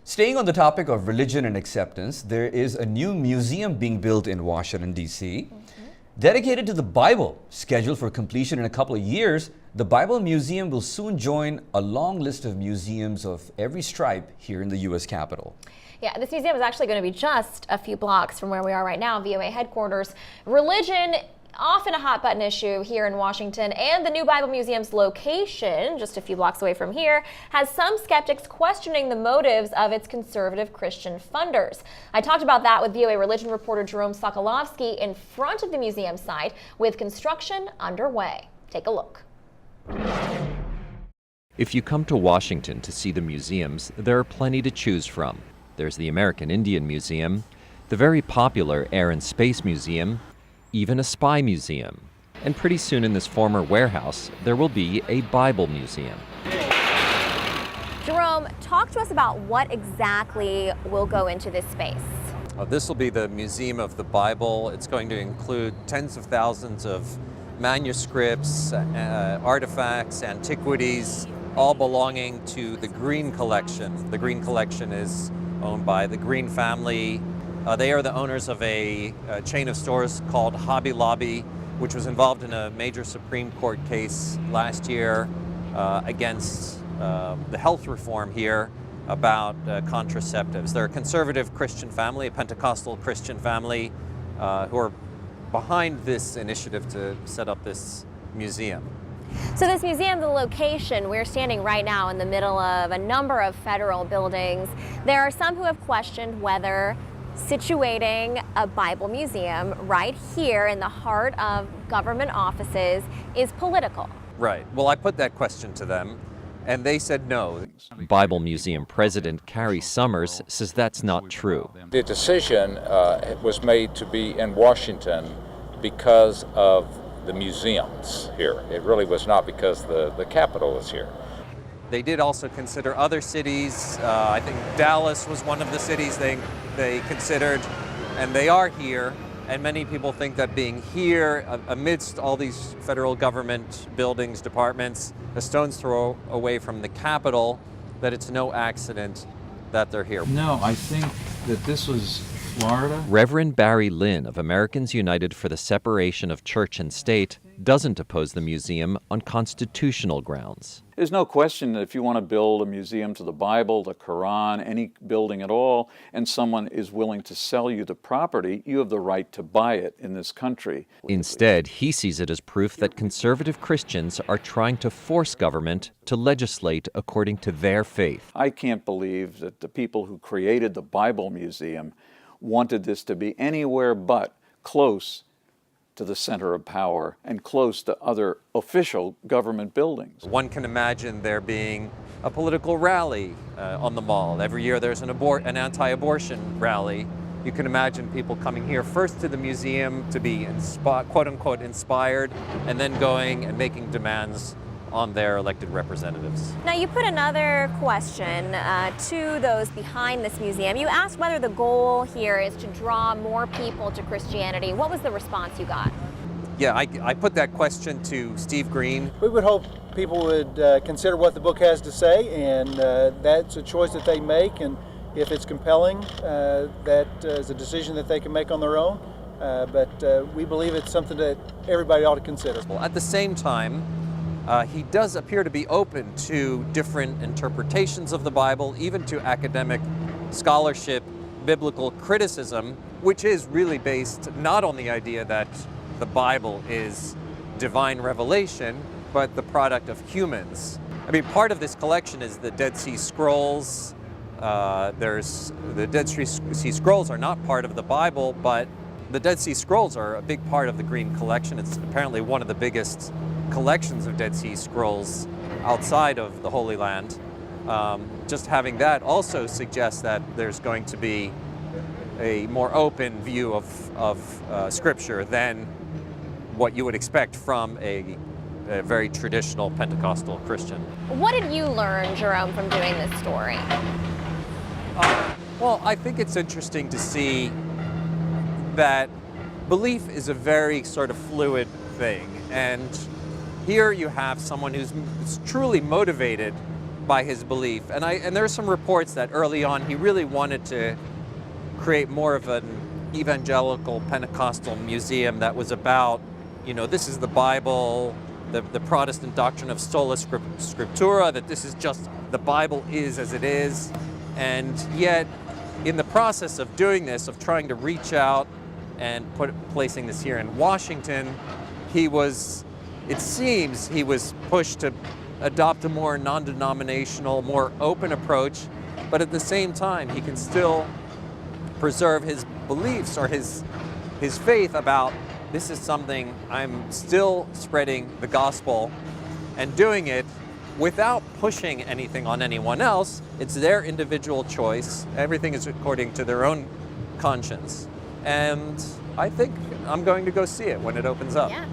Staying on the topic of religion and acceptance, there is a new museum being built in Washington, D.C. Dedicated to the Bible. Scheduled for completion in a couple of years, the Bible Museum will soon join a long list of museums of every stripe here in the U.S. Capitol. Yeah, this museum is actually going to be just a few blocks from where we are right now, VOA headquarters. Religion, often a hot button issue here in Washington, and the new Bible Museum's location, just a few blocks away from here, has some skeptics questioning the motives of its conservative Christian funders. I talked about that with VOA religion reporter Jerome Socolovsky in front of the museum site with construction underway. Take a look. If you come to Washington to see the museums, there are plenty to choose from. There's the American Indian Museum, the very popular Air and Space Museum, even a spy museum. And pretty soon in this former warehouse, there will be a Bible museum. Jerome, talk to us about what exactly will go into this space. This will be the Museum of the Bible. It's going to include tens of thousands of manuscripts, artifacts, antiquities, all belonging to the Green Collection. The Green Collection is owned by the Green family. They are the owners of a chain of stores called Hobby Lobby, which was involved in a major Supreme Court case last year against the health reform here about contraceptives. They're a conservative Christian family, a Pentecostal Christian family, who are behind this initiative to set up this museum. So this museum, the location, we're standing right now in the middle of a number of federal buildings. There are some who have questioned whether situating a Bible museum right here in the heart of government offices is political. Right. Well, I put that question to them, and they said no. Bible Museum President Carrie Summers says that's not true. The decision was made to be in Washington because of the museums here. It really was not because the Capitol is here. They did also consider other cities. I think Dallas was one of the cities they considered, and they are here. And many people think that being here amidst all these federal government buildings, departments, a stone's throw away from the Capitol, that it's no accident that they're here. No, I think that this was Florida. Reverend Barry Lynn of Americans United for the Separation of Church and State doesn't oppose the museum on constitutional grounds. There's no question that if you want to build a museum to the Bible, the Quran, any building at all, and someone is willing to sell you the property, you have the right to buy it in this country. Instead, he sees it as proof that conservative Christians are trying to force government to legislate according to their faith. I can't believe that the people who created the Bible Museum wanted this to be anywhere but close to the center of power and close to other official government buildings. One can imagine there being a political rally on the Mall. Every year there's an anti-abortion rally. You can imagine people coming here first to the museum to be quote-unquote inspired, and then going and making demands on their elected representatives. Now, you put another question to those behind this museum. You asked whether the goal here is to draw more people to Christianity. What was the response you got? Yeah, I put that question to Steve Green. We would hope people would consider what the book has to say, and that's a choice that they make, and if it's compelling, that is a decision that they can make on their own, but we believe it's something that everybody ought to consider. Well, at the same time, he does appear to be open to different interpretations of the Bible, even to academic scholarship, biblical criticism, which is really based not on the idea that the Bible is divine revelation, but the product of humans. I mean, part of this collection is the Dead Sea Scrolls. The Dead Sea Scrolls are not part of the Bible, but the Dead Sea Scrolls are a big part of the Green Collection. It's apparently one of the biggest collections of Dead Sea Scrolls outside of the Holy Land. Just having that also suggests that there's going to be a more open view of Scripture than what you would expect from a very traditional Pentecostal Christian. What did you learn, Jerome, from doing this story? Well, I think it's interesting to see that belief is a very sort of fluid thing, and here you have someone who's truly motivated by his belief. And there are some reports that early on he really wanted to create more of an evangelical Pentecostal museum that was about, you know, this is the Bible, the Protestant doctrine of sola scriptura, that this is just, the Bible is as it is. And yet, in the process of doing this, of trying to reach out and placing this here in Washington, it seems he was pushed to adopt a more non-denominational, more open approach, but at the same time, he can still preserve his beliefs or his faith about, this is something I'm still spreading the gospel and doing it without pushing anything on anyone else. It's their individual choice. Everything is according to their own conscience. And I think I'm going to go see it when it opens up. Yeah.